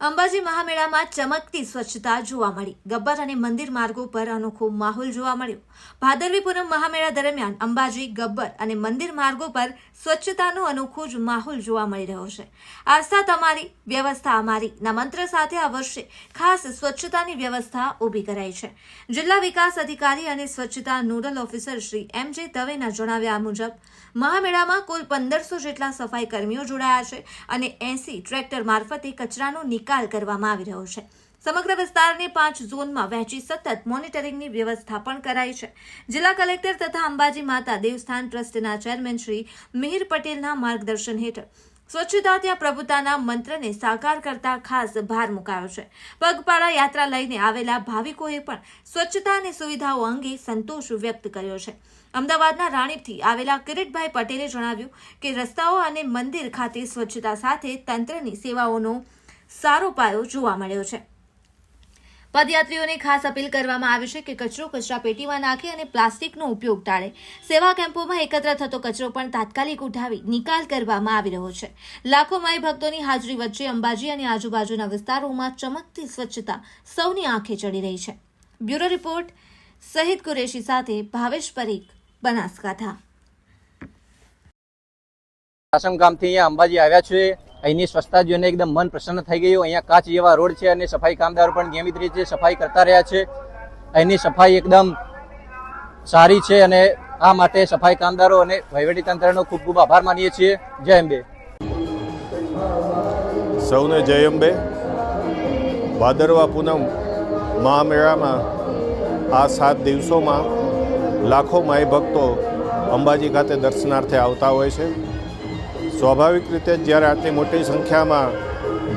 અંબાજી મહામેળામાં ચમકતી સ્વચ્છતા જોવા મળી। ગબ્બર અને મંદિર માર્ગો પર અનોખો માહોલ જોવા મળ્યો। ભાદરવી પૂનમ મહામેળા દરમિયાન અંબાજી, ગબ્બર અને મંદિર માર્ગો પર સ્વચ્છતાનો અનોખો જ માહોલ જોવા મળી રહ્યો છે। આસ્થા તમારી, વ્યવસ્થા અમારીના મંત્ર સાથે આ વર્ષે ખાસ સ્વચ્છતાની વ્યવસ્થા ઊભી કરાઈ છે। જિલ્લા વિકાસ અધિકારી અને સ્વચ્છતા નોડલ ઓફિસર શ્રી એમ.જે. દવેના જણાવ્યા મુજબ મહામેળામાં કુલ 1500 જેટલા સફાઈ કર્મીઓ જોડાયા છે અને 80 ટ્રેક્ટર મારફતે કચરાનો નિકાલ કરવામાં આવી રહ્યો છે। સમગ્ર વિસ્તારને 5 ઝોનમાં વહેંચી સતત મોનિટરિંગની વ્યવસ્થા પણ કરાઈ છે। જિલ્લા કલેક્ટર તથા અંબાજી માતા દેવસ્થાન ટ્રસ્ટના ચેરમેન શ્રી મિહિર પટેલના માર્ગદર્શન હેઠળ સ્વચ્છતા ત્યાં પ્રભુતાના મંત્રને સાકાર કરતા ખાસ ભાર મુકાયો છે। પગપાળા યાત્રા લઈને આવેલા ભાવિકોએ પણ સ્વચ્છતા અને સુવિધાઓ અંગે સંતોષ વ્યક્ત કર્યો છે। અમદાવાદના રાણીપથી આવેલા કિરીટભાઈ પટેલે જણાવ્યું કે રસ્તાઓ અને મંદિર ખાતે સ્વચ્છતા સાથે તંત્રની સેવાઓનો સારો પાયો જોવા મળ્યો છે। પદયાત્રીઓને ખાસ અપીલ કરવામાં આવી છે કે કચરો કચરાપેટીમાં નાખે અને પ્લાસ્ટિકનો ઉપયોગ ટાળે। સેવા કેમ્પોમાં એકત્ર થતો કચરો પણ તાત્કાલિક ઉઠાવી નિકાલ કરવામાં આવી રહ્યો છે। લાખો માઈ ભક્તોની હાજરી વચ્ચે અંબાજી અને આજુબાજુના વિસ્તારોમાં ચમકતી સ્વચ્છતા સૌની આંખે ચડી રહી છે। બ્યુરો રિપોર્ટ સહિત કુરેશી સાથે ભાવેશ પરીખ, બનાસકાંઠા। આસમ ગામથી અહીંયા અંબાજી આવ્યા છે। અહીંની સ્વચ્છતા જોઈને એકદમ મન પ્રસન્ન થઈ ગયું। અહીંયા કાચ જેવા રોડ છે અને સફાઈ કામદારો પણ નિયમિત રીતે સફાઈ કરતા રહ્યા છે। અહીંની સફાઈ એકદમ સારી છે અને આ માટે સફાઈ કામદારો અને વહીવટીતંત્રનો ખૂબ ખૂબ આભાર માનીએ છીએ। જય અંબે। સૌને જય અંબે। ભાદરવા પૂનમ મહામેળામાં આ 7 દિવસોમાં લાખો માઈ ભક્તો અંબાજી ખાતે દર્શનાર્થે આવતા હોય છે। સ્વાભાવિક રીતે જ્યારે આટલી મોટી સંખ્યામાં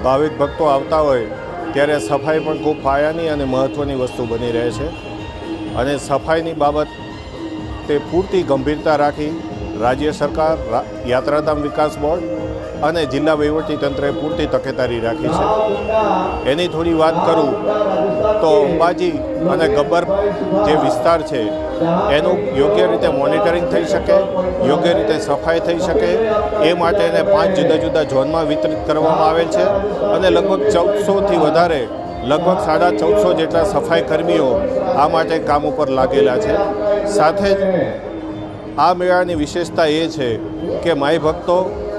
ભાવિક ભક્તો આવતા હોય ત્યારે સફાઈ પણ ખૂબ પાયાની અને મહત્ત્વની વસ્તુ બની રહે છે અને સફાઈની બાબત તે પૂરતી ગંભીરતા રાખી રાજ્ય સરકાર, યાત્રાધામ વિકાસ બોર્ડ અને જિલ્લા વહીવટીતંત્રએ પૂરતી તકેદારી રાખી છે। એની થોડી વાત કરું તો અંબાજી અને ગબ્બર જે વિસ્તાર છે એનું યોગ્ય રીતે મોનિટરિંગ થઈ શકે, યોગ્ય રીતે સફાઈ થઈ શકે એ માટે એને 5 જુદા જુદા ઝોનમાં વિતરિત કરવામાં આવેલ છે અને લગભગ 1400થી વધારે, લગભગ 1450 જેટલા સફાઈ કર્મીઓ આ માટે કામ ઉપર લાગેલા છે। સાથે જ આ મેળાની વિશેષતા એ છે કે માઈ ભક્તો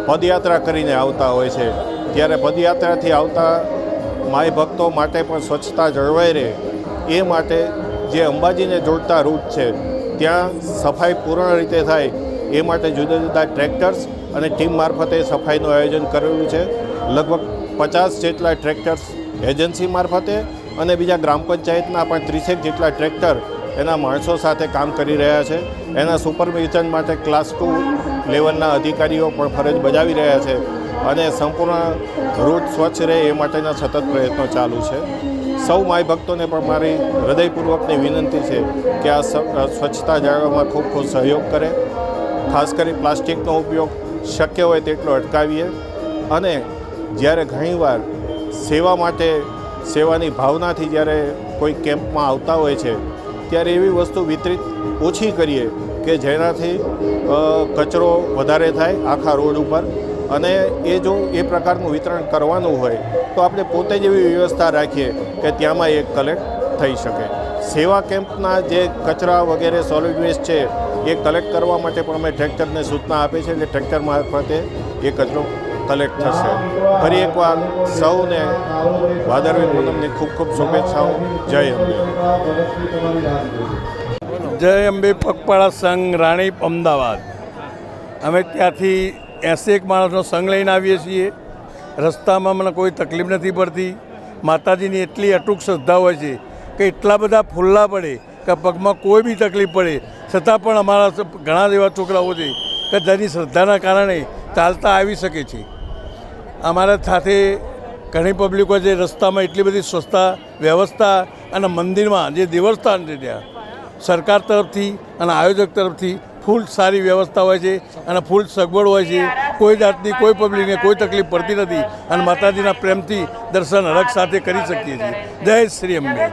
પદયાત્રા કરીને આવતા હોય છે, ત્યારે પદયાત્રાથી આવતા માઈ ભક્તો માટે પણ સ્વચ્છતા જળવાઈ રહે એ માટે જે અંબાજીને જોડતા રૂટ છે ત્યાં સફાઈ પૂર્ણ રીતે થાય એ માટે જુદા જુદા ટ્રેક્ટર્સ અને ટીમ મારફતે સફાઈનું આયોજન કરેલું છે। લગભગ 50 જેટલા ટ્રેક્ટર્સ એજન્સી મારફતે અને બીજા ગ્રામ પંચાયતના પણ 30 જેટલા ટ્રેક્ટર એના માણસો સાથે કામ કરી રહ્યા છે। એના સુપરવિઝન માટે ક્લાસ 2 લેવલના અધિકારીઓ પણ ફરજ બજાવી રહ્યા છે અને સંપૂર્ણ રૂટ સ્વચ્છ રહે એ માટેના સતત પ્રયત્નો ચાલુ છે। સૌ માઈ ભક્તોને પણ મારી હૃદયપૂર્વકની વિનંતી છે કે આ સ્વચ્છતા જાળવવામાં ખૂબ ખૂબ સહયોગ કરે। ખાસ કરી પ્લાસ્ટિકનો ઉપયોગ શક્ય હોય તેટલો અટકાવીએ અને જ્યારે ઘણીવાર સેવા માટે, સેવાની ભાવનાથી જ્યારે કોઈ કેમ્પમાં આવતા હોય છે ત્યારે એવી વસ્તુ વિતરિત ઓછી કરીએ કે જેનાથી કચરો વધારે થાય આખા રોડ ઉપર અને એ જો એ પ્રકારનું વિતરણ કરવાનું હોય તો આપણે પોતે જ એવી વ્યવસ્થા રાખીએ કે ત્યાંમાં એક કલેક્ટ થઈ શકે। સેવા કેમ્પના જે કચરા વગેરે સોલિડ વેસ્ટ છે એ કલેક્ટ કરવા માટે પણ અમે ટ્રેક્ટરને સૂચના આપી છે કે ટ્રેક્ટર મારફતે એ કચરો કલેક્ટ થશે। ફરી એકવાર સૌને ભાદરવી પૂનમની ખૂબ ખૂબ શુભેચ્છાઓ। જય અંબે। જય અંબે પગપાળા સંઘ રાણીપ અમદાવાદ। અમે ત્યાંથી 81 માણસનો સંઘ લઈને આવીએ છીએ। રસ્તામાં મને કોઈ તકલીફ નથી પડતી। માતાજીની એટલી અટૂટ શ્રદ્ધા હોય છે કે એટલા બધા ફૂલ્લા પડે કે પગમાં કોઈ બી તકલીફ પડે છતાં પણ અમારા ઘણા એવા છોકરાઓ છે કે જેની શ્રદ્ધાના કારણે ચાલતા આવી શકે છે। અમારા સાથે ઘણી પબ્લિક હોય છે। રસ્તામાં એટલી બધી સ્વચ્છતા વ્યવસ્થા અને મંદિરમાં જે દેવસ્થાન છે ત્યાં સરકાર તરફથી અને આયોજક તરફથી ફૂલ સારી વ્યવસ્થા હોય છે અને ફૂલ સગવડ હોય છે। કોઈ જાતની કોઈ પબ્લિકને કોઈ તકલીફ પડતી નથી અને માતાજીના પ્રેમથી દર્શન હરખ સાથે કરી શકીએ છીએ। જય શ્રી અંબે।